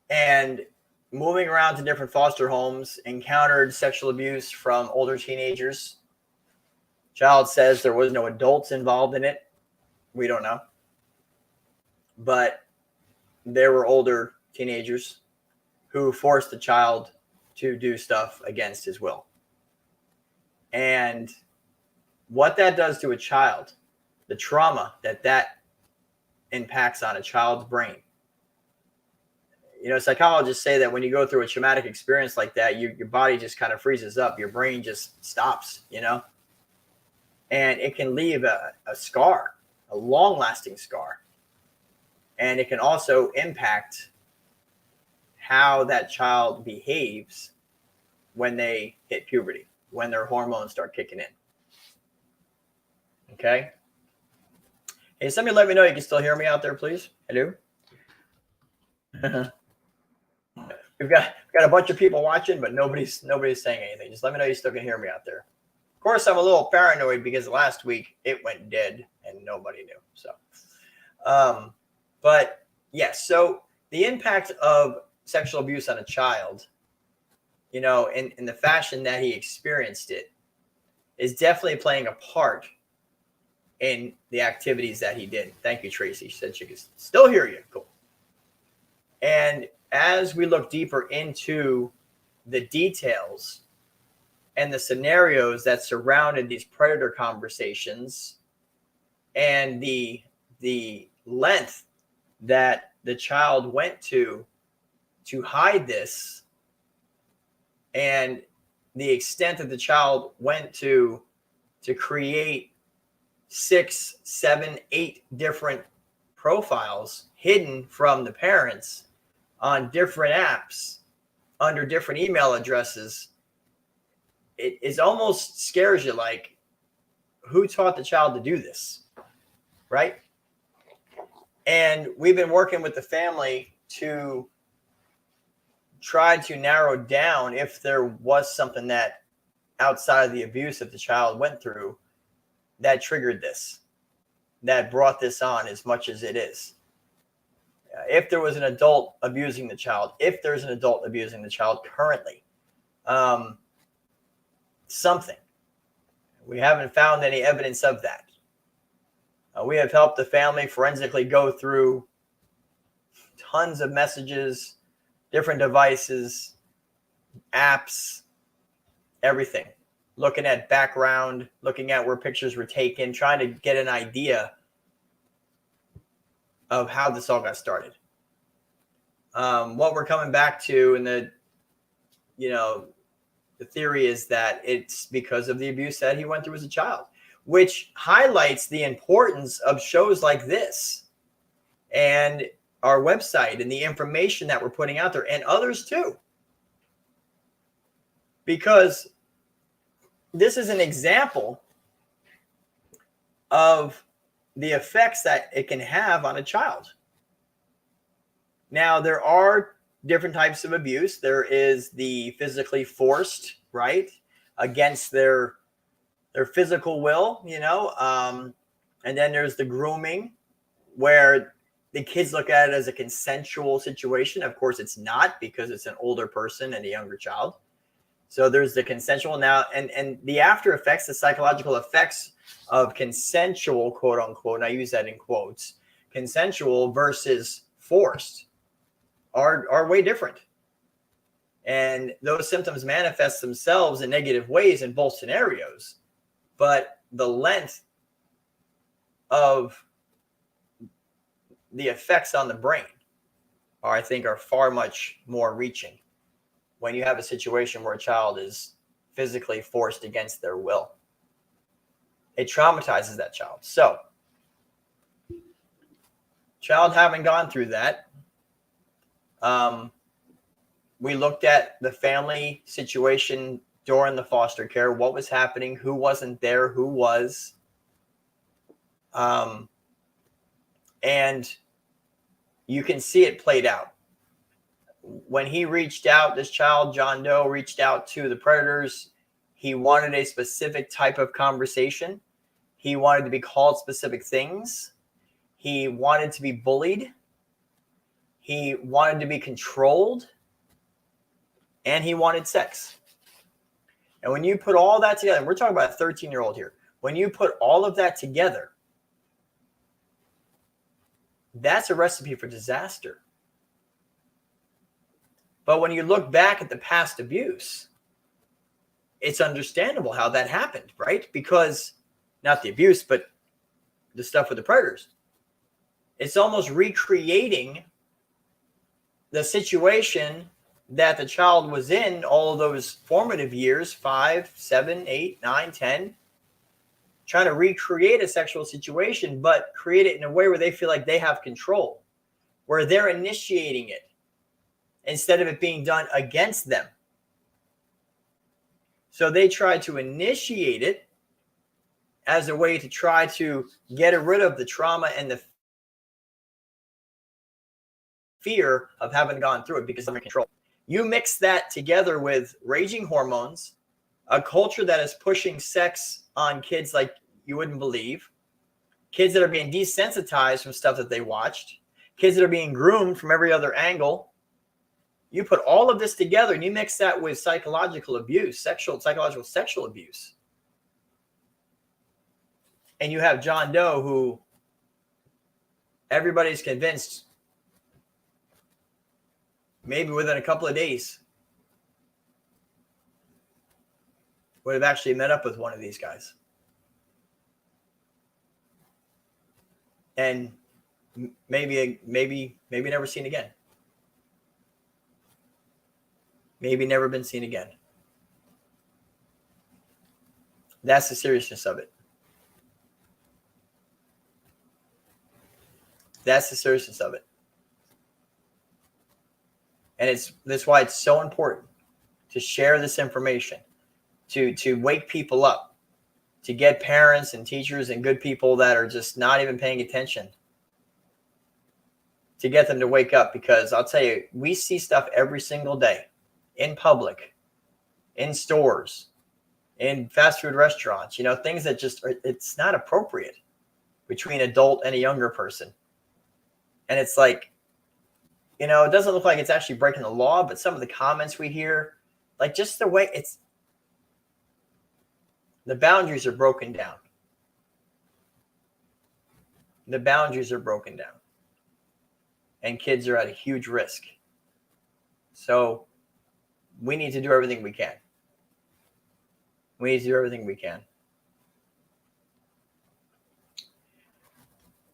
And moving around to different foster homes, encountered sexual abuse from older teenagers. Child says there was no adults involved in it. We don't know. But there were older teenagers who forced the child to do stuff against his will. And what that does to a child, the trauma that impacts on a child's brain. Psychologists say that when you go through a traumatic experience like that, your body just kind of freezes up. Your brain just stops, and it can leave a scar, a long-lasting scar. And it can also impact how that child behaves when they hit puberty, when their hormones start kicking in. Okay? Hey, somebody let me know you can still hear me out there, please. Hello. We've got a bunch of people watching, but nobody's saying anything. Just let me know you still can hear me out there. Of course, I'm a little paranoid because last week it went dead and nobody knew. So, but yes. So the impact of sexual abuse on a child, you know, in the fashion that he experienced it, is definitely playing a part in the activities that he did. Thank you, Tracy. She said she could still hear you. Cool. And as we look deeper into the details and the scenarios that surrounded these predator conversations and the length that the child went to hide this, and the extent that the child went to create 6, 7, 8 different profiles hidden from the parents on different apps under different email addresses, it is almost scares you. Like, who taught the child to do this, right? And we've been working with the family to try to narrow down if there was something that outside of the abuse that the child went through that triggered this, that brought this on as much as it is. If there was an adult abusing the child, if there's an adult abusing the child currently, something. We haven't found any evidence of that. We have helped the family forensically go through tons of messages, different devices, apps, everything. Looking at background, looking at where pictures were taken, trying to get an idea of how this all got started. What we're coming back to, and the theory is that it's because of the abuse that he went through as a child, which highlights the importance of shows like this and our website and the information that we're putting out there, and others too. Because this is an example of the effects that it can have on a child. Now, there are different types of abuse. There is the physically forced, right, against their physical will, and then there's the grooming, where the kids look at it as a consensual situation. Of course, it's not, because it's an older person and a younger child. So there's the consensual now, and the after effects, the psychological effects of consensual, quote unquote, and I use that in quotes, consensual versus forced are way different. And those symptoms manifest themselves in negative ways in both scenarios. But the length of the effects on the brain I think are far much more reaching when you have a situation where a child is physically forced against their will. It traumatizes that child. So, child having gone through that, we looked at the family situation during the foster care, what was happening, who wasn't there, who was. And you can see it played out. When he reached out, this child, John Doe, reached out to the predators. He wanted a specific type of conversation. He wanted to be called specific things. He wanted to be bullied. He wanted to be controlled. And he wanted sex. And when you put all that together, and we're talking about a 13-year-old here. When you put all of that together, that's a recipe for disaster. But when you look back at the past abuse, it's understandable how that happened, right? Because not the abuse, but the stuff with the predators. It's almost recreating the situation that the child was in all of those formative years, 5, 7, 8, 9, 10, trying to recreate a sexual situation, but create it in a way where they feel like they have control, where they're initiating it, instead of it being done against them. So they try to initiate it as a way to try to get rid of the trauma and the fear of having gone through it because of control. You mix that together with raging hormones, a culture that is pushing sex on kids like you wouldn't believe, kids that are being desensitized from stuff that they watched, kids that are being groomed from every other angle. You put all of this together and you mix that with psychological abuse, psychological sexual abuse. And you have John Doe, who everybody's convinced maybe within a couple of days would have actually met up with one of these guys. And maybe never seen again. Maybe never been seen again. That's the seriousness of it. That's the seriousness of it. And that's why it's so important to share this information, to wake people up, to get parents and teachers and good people that are just not even paying attention, to get them to wake up. Because I'll tell you, we see stuff every single day in public, in stores, in fast food restaurants, things that just it's not appropriate between an adult and a younger person. And it's like, it doesn't look like it's actually breaking the law, but some of the comments we hear, like just the way the boundaries are broken down. The boundaries are broken down. And kids are at a huge risk. So we need to do everything we can. We need to do everything we can.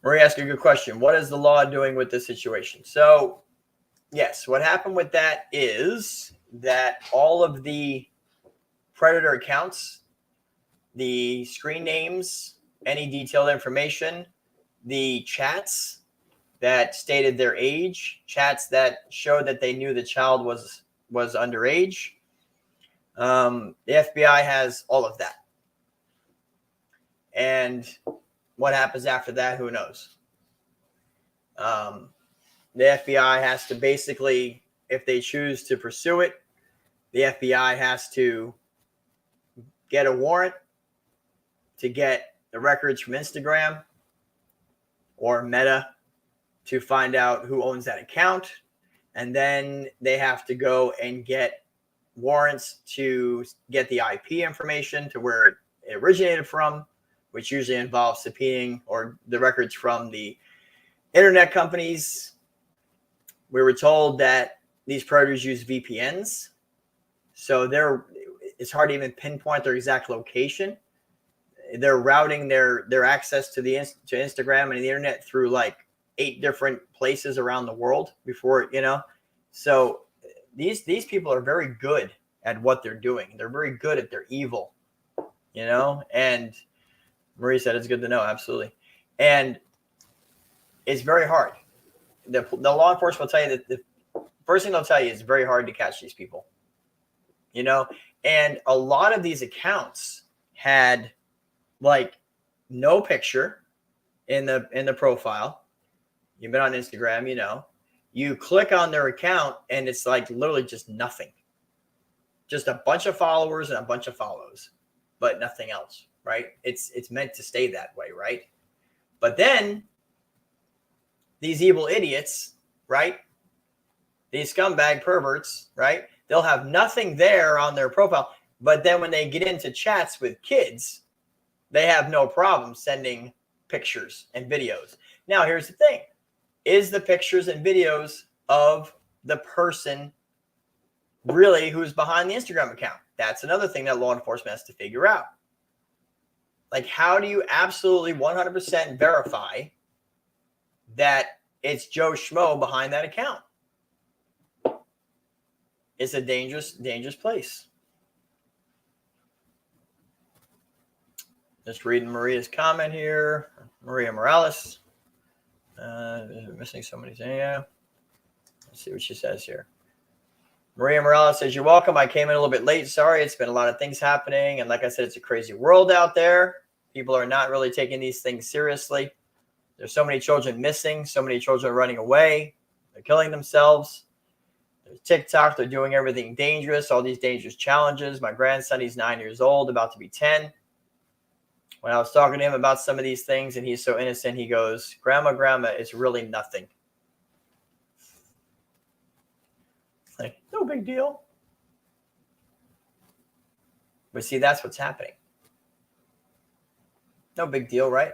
Marie asked a good question. What is the law doing with this situation? So, yes, what happened with that is that all of the predator accounts, the screen names, any detailed information, the chats that stated their age, chats that showed that they knew the child was underage, the FBI has all of that. And what happens after that, who knows? The FBI has to basically, if they choose to pursue it, the FBI has to get a warrant to get the records from Instagram or Meta to find out who owns that account. And then they have to go and get warrants to get the IP information to where it originated from, which usually involves subpoenaing or the records from the internet companies. We were told that these predators use VPNs, so it's hard to even pinpoint their exact location. They're routing their access to Instagram and the internet through like 8 different places around the world before, So these people are very good at what they're doing. They're very good at their evil, and Marie said it's good to know. Absolutely. And it's very hard. The law enforcement will tell you that the first thing they'll tell you is very hard to catch these people, and a lot of these accounts had like no picture in the profile. You've been on Instagram, you click on their account and it's like literally just nothing. Just a bunch of followers and a bunch of follows, but nothing else, right? It's meant to stay that way, right? But then these evil idiots, right? These scumbag perverts, right? They'll have nothing there on their profile, but then when they get into chats with kids, they have no problem sending pictures and videos. Now, here's the thing. Is the pictures and videos of the person really who's behind the Instagram account? That's another thing that law enforcement has to figure out. Like, how do you absolutely 100% verify that it's Joe Schmo behind that account? It's a dangerous, dangerous place. Just reading Maria's comment here. Maria Morales. Missing so many things. Yeah. Let's see what she says here. Maria Morales says, "You're welcome. I came in a little bit late. Sorry. It's been a lot of things happening. And like I said, it's a crazy world out there. People are not really taking these things seriously. There's so many children missing, so many children running away. They're killing themselves. There's TikTok. They're doing everything dangerous, all these dangerous challenges. My grandson, he's 9 years old, about to be 10. When I was talking to him about some of these things, and he's so innocent, he goes, Grandma, it's really nothing. Like, no big deal. But see, that's what's happening. No big deal, right?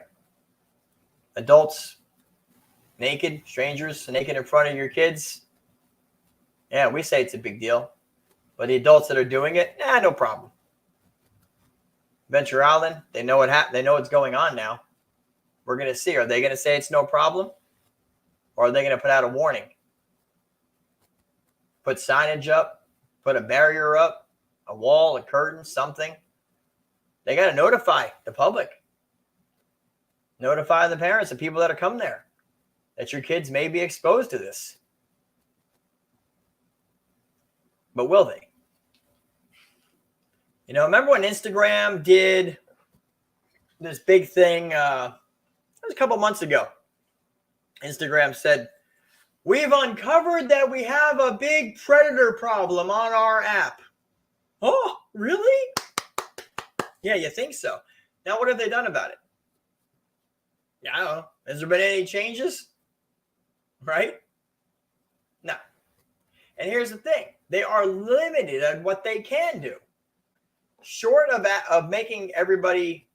Adults, naked, strangers, naked in front of your kids. Yeah, we say it's a big deal. But the adults that are doing it, no problem. Venture Island, they know they know what's going on now. We're going to see. Are they going to say it's no problem? Or are they going to put out a warning? Put signage up, put a barrier up, a wall, a curtain, something. They got to notify the public. Notify the parents, the people that are coming there, that your kids may be exposed to this. But will they? You know, remember when Instagram did this big thing? It was a couple months ago. Instagram said, we've uncovered that we have a big predator problem on our app. Oh, really? Yeah, you think so. Now, what have they done about it? Yeah, I don't know. Has there been any changes? Right? No. And here's the thing. They are limited on what they can do. Short of making everybody,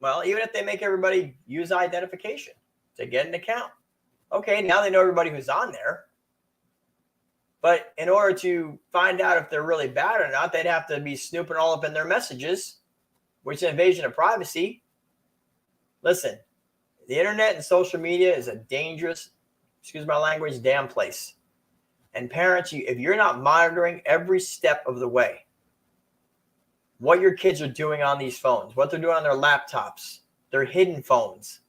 well, even if they make everybody use identification to get an account. Okay, now they know everybody who's on there. But in order to find out if they're really bad or not, they'd have to be snooping all up in their messages, which is an invasion of privacy. Listen, the internet and social media is a dangerous, excuse my language, damn place. And parents, if you're not monitoring every step of the way, what your kids are doing on these phones, what they're doing on their laptops, their hidden phones.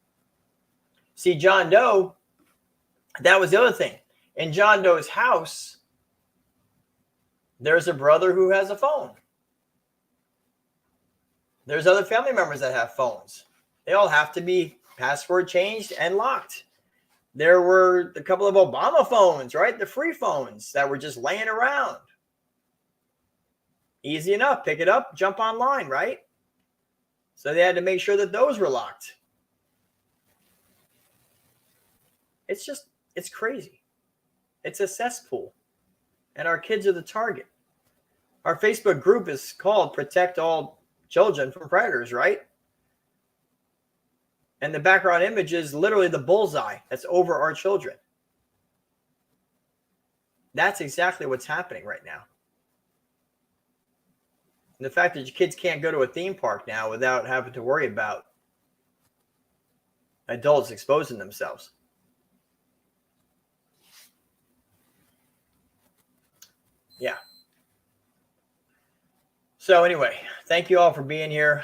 See, John Doe, that was the other thing. In John Doe's house, there's a brother who has a phone. There's other family members that have phones. They all have to be password changed and locked. There were a couple of Obama phones, right? The free phones that were just laying around. Easy enough. Pick it up, jump online, right? So they had to make sure that those were locked. It's crazy. It's a cesspool. And our kids are the target. Our Facebook group is called Protect All Children from Predators, right? And the background image is literally the bullseye that's over our children. That's exactly what's happening right now. And the fact that your kids can't go to a theme park now without having to worry about adults exposing themselves. Yeah. So anyway, thank you all for being here.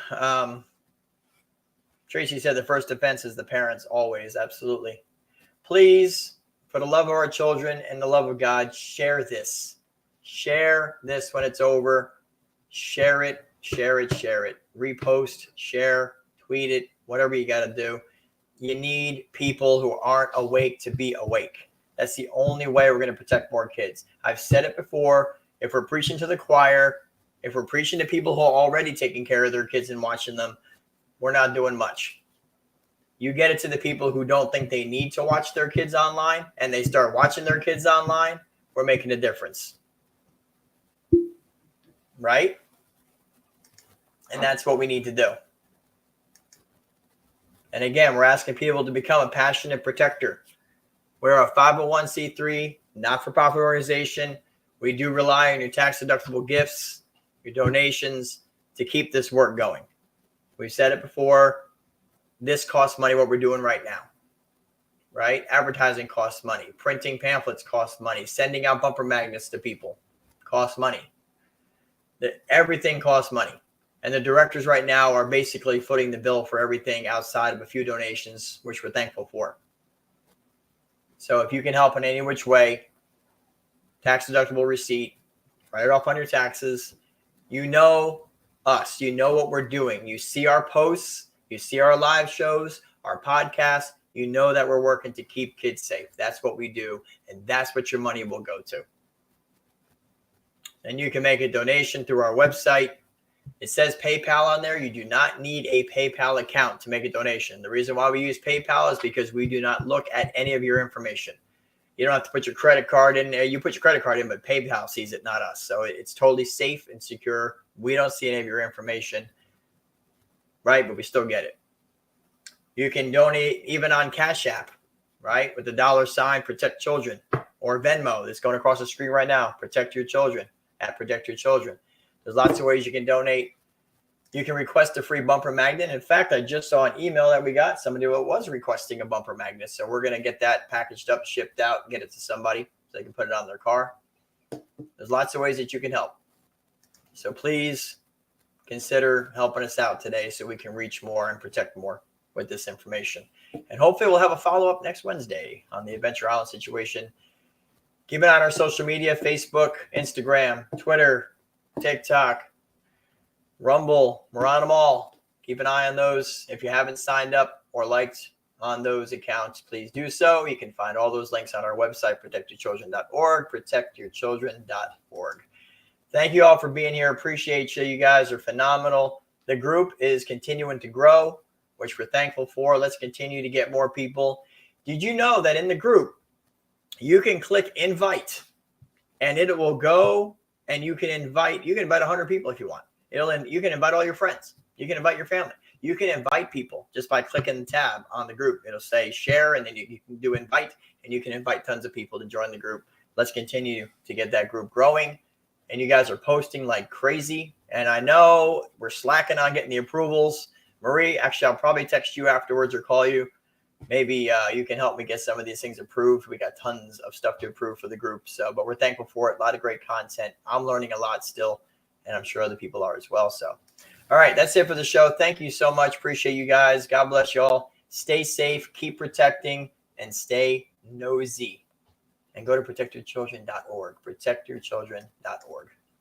Tracy said the first defense is the parents always. Absolutely. Please, for the love of our children and the love of God, share this. Share this when it's over. Share it, share it, share it. Repost, share, tweet it, whatever you got to do. You need people who aren't awake to be awake. That's the only way we're going to protect more kids. I've said it before. If we're preaching to the choir, if we're preaching to people who are already taking care of their kids and watching them, we're not doing much. You get it to the people who don't think they need to watch their kids online and they start watching their kids online, we're making a difference. Right? And that's what we need to do. And again, we're asking people to become a passionate protector. We're a 501c3, not-for-profit organization. We do rely on your tax-deductible gifts, your donations to keep this work going. We've said it before. This costs money, what we're doing right now. Right? Advertising costs money. Printing pamphlets costs money. Sending out bumper magnets to people costs money. Everything costs money. And the directors right now are basically footing the bill for everything outside of a few donations, which we're thankful for. So if you can help in any which way, tax-deductible receipt, write it off on your taxes. You know us. You know what we're doing. You see our posts. You see our live shows, our podcasts, you know that we're working to keep kids safe. That's what we do, and that's what your money will go to. And you can make a donation through our website. It says PayPal on there. You do not need a PayPal account to make a donation. The reason why we use PayPal is because we do not look at any of your information. You don't have to put your credit card in there. You put your credit card in, but PayPal sees it, not us. So it's totally safe and secure. We don't see any of your information, right? But we still get it. You can donate even on Cash App, right? With the $ Protect Children, or Venmo that's going across the screen right now. Protect Your Children, at Protect Your Children. There's lots of ways you can donate. You can request a free bumper magnet. In fact, I just saw an email that we got. Somebody was requesting a bumper magnet. So we're going to get that packaged up, shipped out, get it to somebody so they can put it on their car. There's lots of ways that you can help. So please consider helping us out today so we can reach more and protect more with this information. And hopefully we'll have a follow-up next Wednesday on the Adventure Island situation. Keep an eye on our social media, Facebook, Instagram, Twitter, TikTok, Rumble. We're on them all. Keep an eye on those. If you haven't signed up or liked on those accounts, please do so. You can find all those links on our website, protectyourchildren.org, protectyourchildren.org. Thank you all for being here. Appreciate you. You guys are phenomenal. The group is continuing to grow, which we're thankful for. Let's continue to get more people. Did you know that in the group, you can click invite and it will go and you can invite 100 people if you want. You can invite all your friends. You can invite your family. You can invite people just by clicking the tab on the group. It'll say share, and then you can do invite, and you can invite tons of people to join the group. Let's continue to get that group growing. And you guys are posting like crazy. And I know we're slacking on getting the approvals. Marie, actually, I'll probably text you afterwards or call you. Maybe you can help me get some of these things approved. We got tons of stuff to approve for the group. But we're thankful for it. A lot of great content. I'm learning a lot still, and I'm sure other people are as well. So, all right, that's it for the show. Thank you so much. Appreciate you guys. God bless you all. Stay safe, keep protecting, and stay nosy. And go to protectyourchildren.org, protectyourchildren.org.